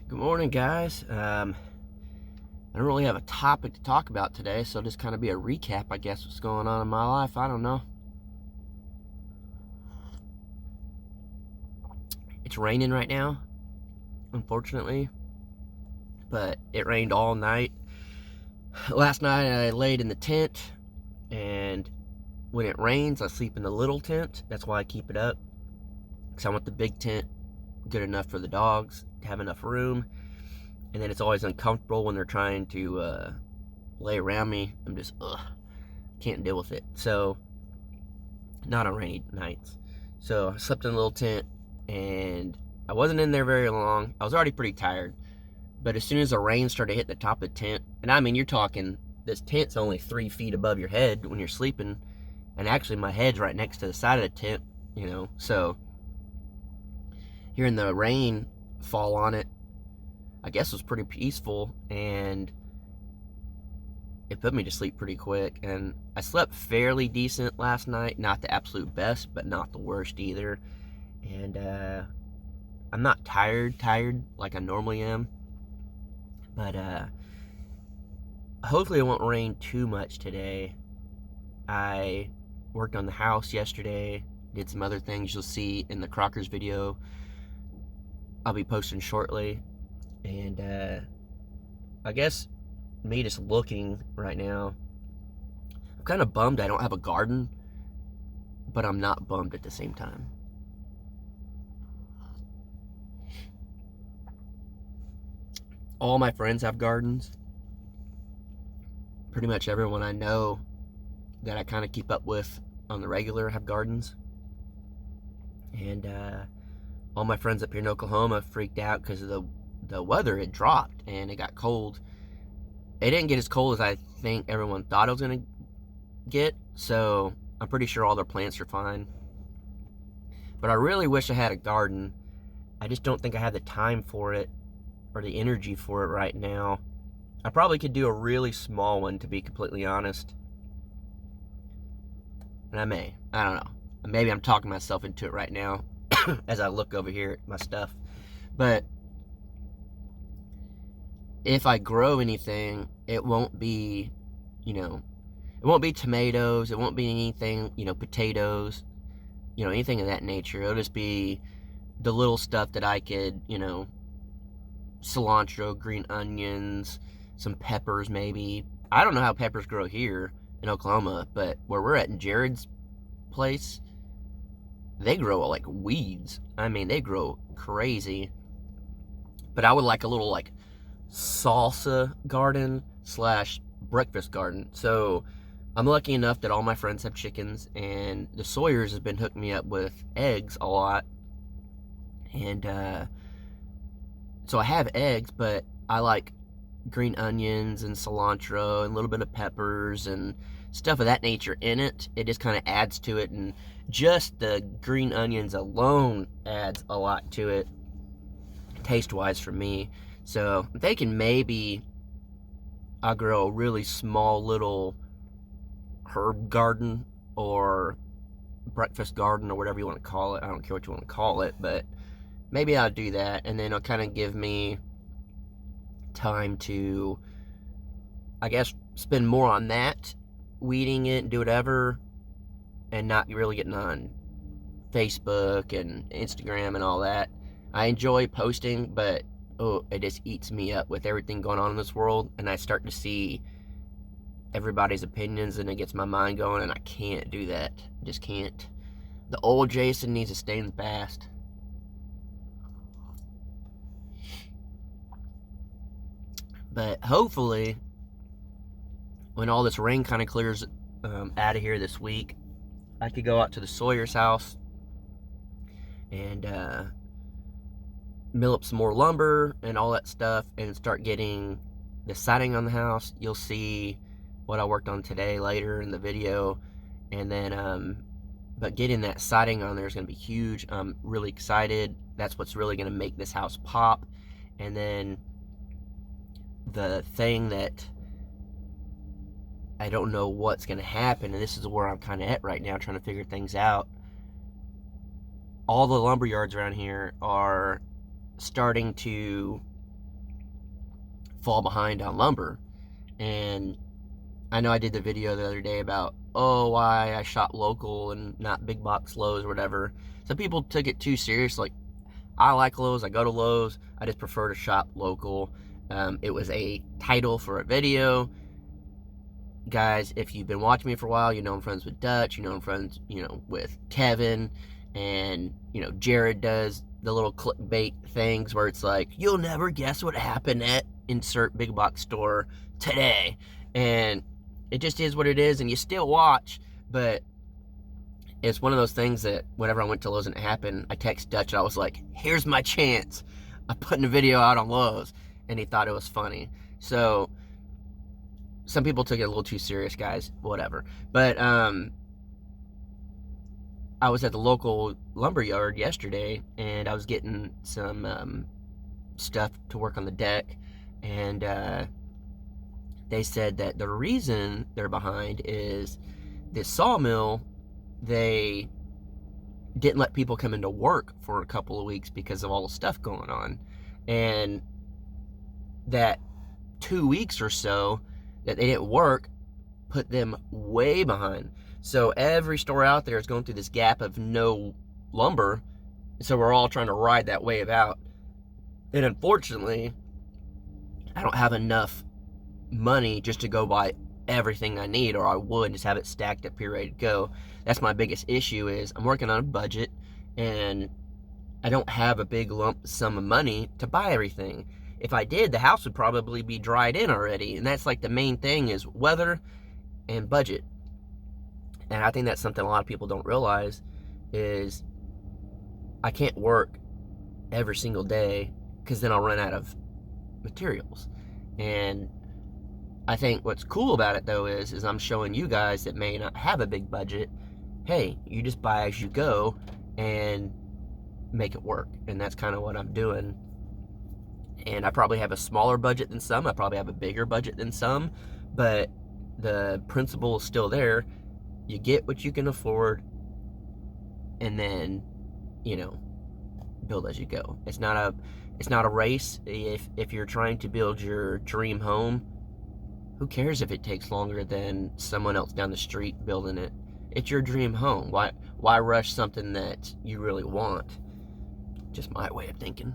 Good morning, guys. I don't really have a topic to talk about today, so it'll just kind of be a recap, I guess, what's going on in my life. I don't know. It's raining right now, unfortunately, but it rained all night. Last night I laid in the tent, and when it rains, I sleep in the little tent. That's why I keep it up, because I want the big tent good enough for the dogs to have enough room. And then it's always uncomfortable when they're trying to lay around me. I'm just, can't deal with it. So, not on rainy nights. So, I slept in a little tent, and I wasn't in there very long. I was already pretty tired. But as soon as the rain started hitting the top of the tent, and I mean, you're talking, this tent's only 3 feet above your head when you're sleeping. And actually, my head's right next to the side of the tent, So, hearing the rain fall on it, I guess was pretty peaceful, and it put me to sleep pretty quick. And I slept fairly decent last night. Not the absolute best, but not the worst either. And I'm not tired like I normally am. But hopefully it won't rain too much today. I worked on the house yesterday, did some other things you'll see in the Crockers video I'll be posting shortly. And I guess me just looking right now, I'm kind of bummed I don't have a garden, but I'm not bummed at the same time. All my friends have gardens. Pretty much everyone I know that I kind of keep up with on the regular have gardens. And all my friends up here in Oklahoma freaked out because of the weather had dropped and it got cold. It didn't get as cold as I think everyone thought it was going to get, so I'm pretty sure all their plants are fine. But I really wish I had a garden. I just don't think I have the time for it or the energy for it right now. I probably could do a really small one, to be completely honest. And I don't know. Maybe I'm talking myself into it right now as I look over here at my stuff. But if I grow anything, it won't be, it won't be tomatoes, it won't be anything, potatoes, anything of that nature. It'll just be the little stuff that I could, cilantro, green onions, some peppers maybe. I don't know how peppers grow here in Oklahoma, but where we're at in Jared's place, they grow like weeds. I mean, they grow crazy. But I would like a little like salsa garden / breakfast garden. So I'm lucky enough that all my friends have chickens, and the Sawyers has been hooking me up with eggs a lot. And so I have eggs, but I like green onions and cilantro and a little bit of peppers and stuff of that nature in it. It just kind of adds to it, and just the green onions alone adds a lot to it taste-wise for me. So I'm thinking maybe I'll grow a really small little herb garden or breakfast garden or whatever you want to call it. I don't care what you want to call it, but maybe I'll do that, and then it'll kind of give me time to, I guess, spend more on that, weeding it and do whatever, and not really getting on Facebook and Instagram and all that. I enjoy posting, but it just eats me up with everything going on in this world, and I start to see everybody's opinions, and it gets my mind going, and I can't do that. I just can't. The old Jason needs to stay in the past. But hopefully, when all this rain kind of clears out of here this week, I could go out to the Sawyer's house and mill up some more lumber and all that stuff and start getting the siding on the house. You'll see what I worked on today later in the video. And then, but getting that siding on there is going to be huge. I'm really excited. That's what's really going to make this house pop. And then the thing that I don't know what's going to happen, and this is where I'm kind of at right now, trying to figure things out. All the lumber yards around here are starting to fall behind on lumber. And I know I did the video the other day about, why I shop local and not big box Lowe's or whatever. Some people took it too serious. Like, I like Lowe's, I go to Lowe's, I just prefer to shop local. It was a title for a video. Guys, if you've been watching me for a while, you know I'm friends with Dutch, you know I'm friends, with Kevin, and, Jared does the little clickbait things where it's like, you'll never guess what happened at insert big box store today. And it just is what it is, and you still watch, but it's one of those things that whenever I went to Lowe's and it happened, I text Dutch and I was like, here's my chance of putting a video out on Lowe's, and he thought it was funny. So some people took it a little too serious, guys, whatever. But I was at the local lumber yard yesterday, and I was getting some stuff to work on the deck, and they said that the reason they're behind is this sawmill, they didn't let people come into work for a couple of weeks because of all the stuff going on. And that 2 weeks or so that they didn't work put them way behind. So every store out there is going through this gap of no lumber. So we're all trying to ride that wave out. And unfortunately, I don't have enough money just to go buy everything I need, or I would just have it stacked up here ready to go. That's my biggest issue, is I'm working on a budget and I don't have a big lump sum of money to buy everything. If I did, the house would probably be dried in already, and that's like the main thing, is weather and budget. And I think that's something a lot of people don't realize, is I can't work every single day because then I'll run out of materials. And I think what's cool about it, though, is I'm showing you guys that may not have a big budget, hey, you just buy as you go and make it work. And that's kind of what I'm doing. And I probably have a smaller budget than some. I probably have a bigger budget than some. But the principle is still there. You get what you can afford, and then, build as you go. It's not a race. If you're trying to build your dream home, who cares if it takes longer than someone else down the street building it? It's your dream home. Why rush something that you really want? Just my way of thinking.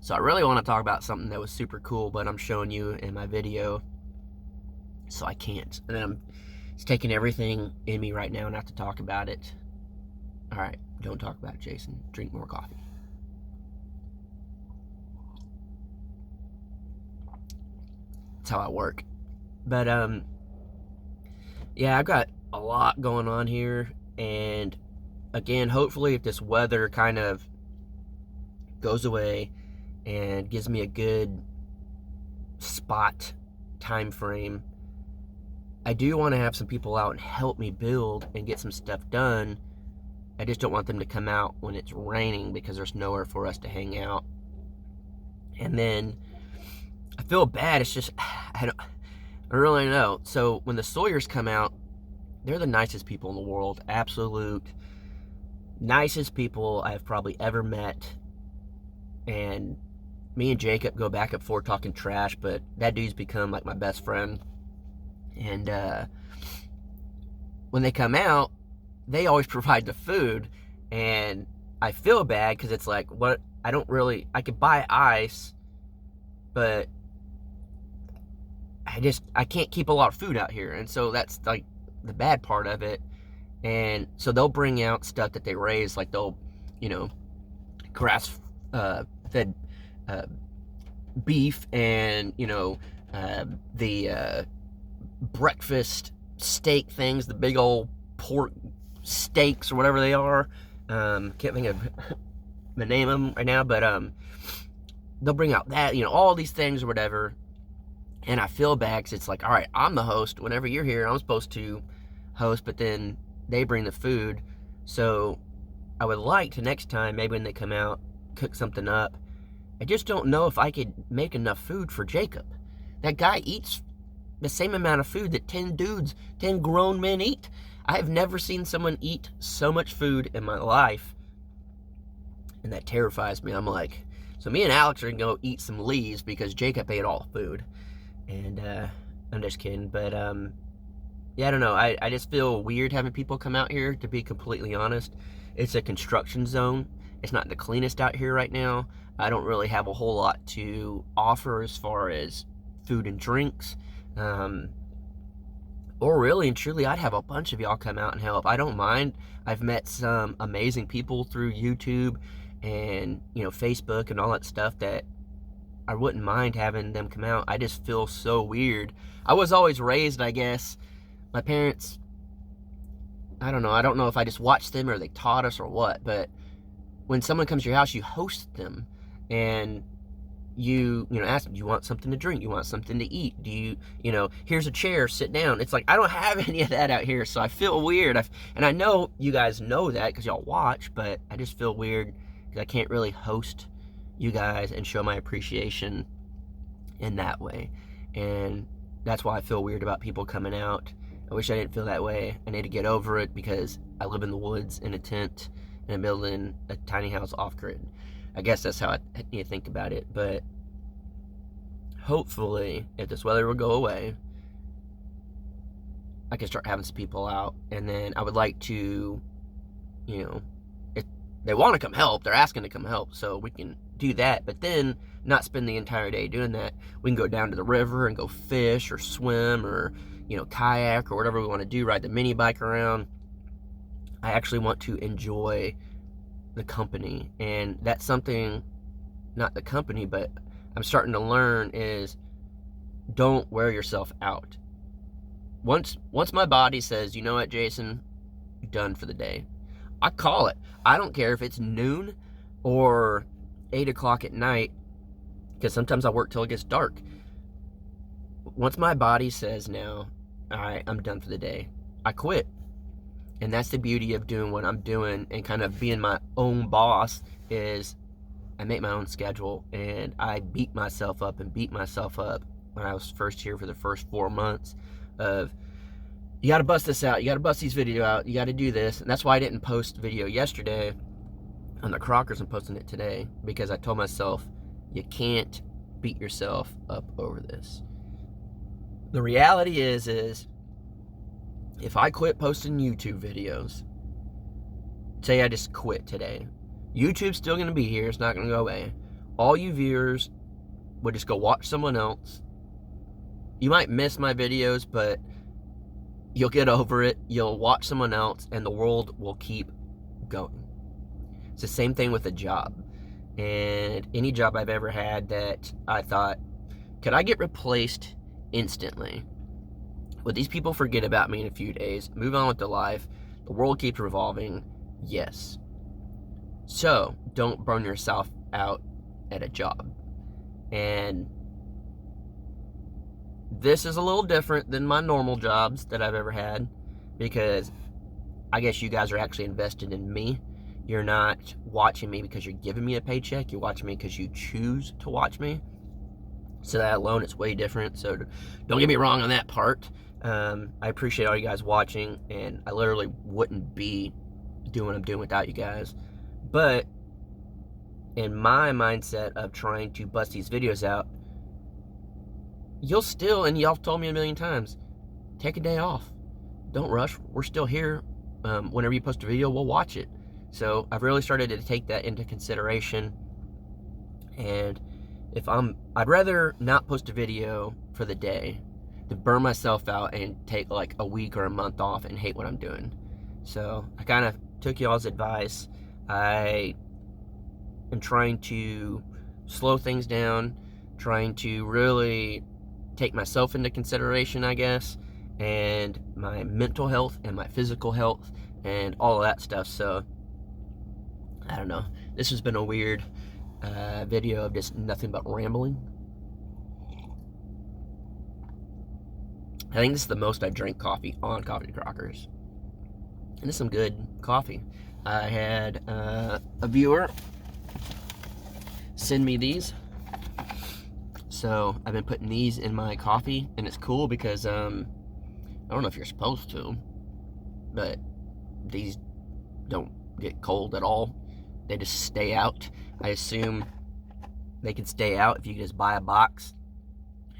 So I really want to talk about something that was super cool, but I'm showing you in my video, so I can't. And it's taking everything in me right now not to talk about it. All right, don't talk about it, Jason. Drink more coffee. That's how I work. But yeah, I've got a lot going on here, and again, hopefully if this weather kind of goes away and gives me a good spot time frame, I do want to have some people out and help me build and get some stuff done. I just don't want them to come out when it's raining, because there's nowhere for us to hang out. And then I feel bad. It's just, I don't really know. So when the Sawyers come out, they're the nicest people in the world. Absolute nicest people I've probably ever met. And me and Jacob go back and forth talking trash, but that dude's become like my best friend. And when they come out, they always provide the food, and I feel bad because it's like, what? I could buy ice, but I can't keep a lot of food out here. And so that's like the bad part of it. And so they'll bring out stuff that they raise, like they'll, grass fed beef, and the breakfast steak things, the big old pork steaks or whatever they are. Can't think of the name of them right now, but they'll bring out that, all these things or whatever. And I feel bad because it's like, all right, I'm the host. Whenever you're here, I'm supposed to host, but then they bring the food. So I would like to, next time, maybe when they come out, cook something up. I just don't know if I could make enough food for Jacob. That guy eats the same amount of food that 10 grown men eat. I have never seen someone eat so much food in my life. And that terrifies me. I'm like, so me and Alex are going to go eat some leaves because Jacob ate all the food. And I'm just kidding. But yeah, I don't know. I just feel weird having people come out here, to be completely honest. It's a construction zone. It's not the cleanest out here right now. I don't really have a whole lot to offer as far as food and drinks. Or really and truly, I'd have a bunch of y'all come out and help. I don't mind. I've met some amazing people through YouTube and, you know, Facebook and all that stuff that I wouldn't mind having them come out. I just feel so weird. I was always raised, I guess. My parents, I don't know if I just watched them or they taught us or what, but when someone comes to your house, you host them, and you know, ask them, do you want something to drink? Do you want something to eat? Do you know, here's a chair, sit down. It's like, I don't have any of that out here, so I feel weird. And I know you guys know that because y'all watch, but I just feel weird because I can't really host you guys and show my appreciation in that way. And that's why I feel weird about people coming out. I wish I didn't feel that way. I need to get over it because I live in the woods in a tent and I'm building a tiny house off-grid. I guess that's how I need to think about it. But hopefully, if this weather will go away, I can start having some people out. And then I would like to, you know, if they want to come help, they're asking to come help, so we can do that. But then not spend the entire day doing that. We can go down to the river and go fish or swim or, you know, kayak or whatever we want to do, ride the mini bike around. I actually want to enjoy the company, and that's something, not the company, but I'm starting to learn is don't wear yourself out. Once my body says, you know what, Jason, you're done for the day, I call it. I don't care if it's noon or 8 o'clock at night, because sometimes I work till it gets dark. Once my body says now, all right, I'm done for the day, I quit. And that's the beauty of doing what I'm doing and kind of being my own boss, is I make my own schedule, and I beat myself up when I was first here for the first 4 months of, you got to bust this out, you got to bust these video out, you got to do this. And that's why I didn't post video yesterday on the Crockers. I'm posting it today because I told myself, you can't beat yourself up over this. The reality is if I quit posting YouTube videos, say I just quit today, YouTube's still going to be here. It's not going to go away. All you viewers would just go watch someone else. You might miss my videos, but you'll get over it. You'll watch someone else, and the world will keep going. It's the same thing with a job. And any job I've ever had that I thought, could I get replaced instantly? Would these people forget about me in a few days, move on with their life? The world keeps revolving. Yes. So don't burn yourself out at a job. And this is a little different than my normal jobs that I've ever had, because I guess you guys are actually invested in me. You're not watching me because you're giving me a paycheck. You're watching me because you choose to watch me. So that alone, it's way different. So don't get me wrong on that part. I appreciate all you guys watching, and I literally wouldn't be doing what I'm doing without you guys. But in my mindset of trying to bust these videos out, you'll still, and y'all told me a million times, take a day off. Don't rush. We're still here. Whenever you post a video, we'll watch it. So I've really started to take that into consideration. And I'd rather not post a video for the day than burn myself out and take like a week or a month off and hate what I'm doing. So I kind of took y'all's advice. I am trying to slow things down, trying to really take myself into consideration, I guess, and my mental health and my physical health and all of that stuff. So I don't know. This has been a weird video of just nothing but rambling. I think this is the most I've drank coffee on Coffee and Crockers. And it's some good coffee. I had a viewer send me these. So I've been putting these in my coffee, and it's cool because I don't know if you're supposed to, but these don't get cold at all. they just stay out. I assume they can stay out if you just buy a box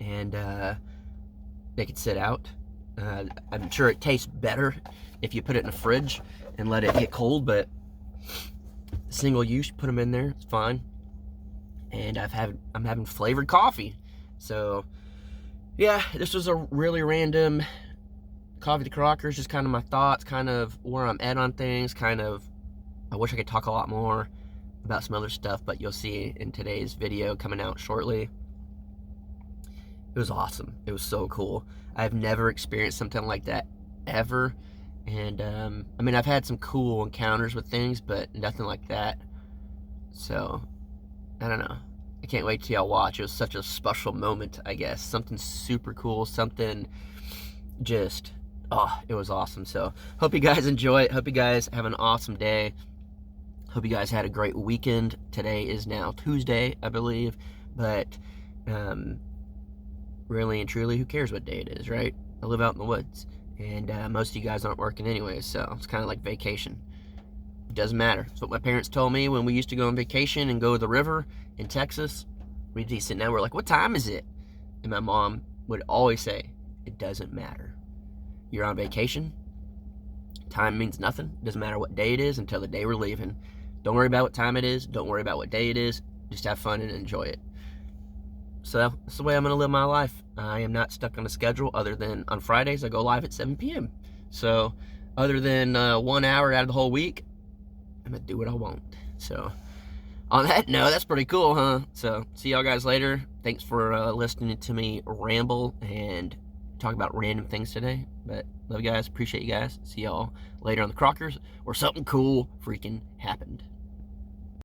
and they can sit out. I'm sure it tastes better if you put it in the fridge and let it get cold, but single use, put them in there, it's fine. And I'm having flavored coffee. So yeah, this was a really random Coffee to Crockers, just kind of my thoughts, kind of where I'm at on things, kind of, I wish I could talk a lot more about some other stuff, but you'll see in today's video coming out shortly. It was awesome. It was so cool. I've never experienced something like that ever. And I mean, I've had some cool encounters with things, but nothing like that. So I don't know. I can't wait till y'all watch. It was such a special moment, I guess. Something super cool, something just, oh, it was awesome. So hope you guys enjoy it. Hope you guys have an awesome day. Hope you guys had a great weekend. Today is now Tuesday, I believe. But really and truly, who cares what day it is, right? I live out in the woods. And most of you guys aren't working anyway, so it's kind of like vacation. It doesn't matter. It's what my parents told me when we used to go on vacation and go to the river in Texas. We'd be sitting down, we're like, what time is it? And my mom would always say, it doesn't matter. You're on vacation. Time means nothing. It doesn't matter what day it is until the day we're leaving. Don't worry about what time it is. Don't worry about what day it is. Just have fun and enjoy it. So that's the way I'm going to live my life. I am not stuck on a schedule other than on Fridays I go live at 7 p.m. So other than 1 hour out of the whole week, I'm going to do what I want. So on that note, that's pretty cool, huh? So see y'all guys later. Thanks for listening to me ramble and talk about random things today. But love you guys. Appreciate you guys. See y'all later on the Crockers where something cool freaking happened.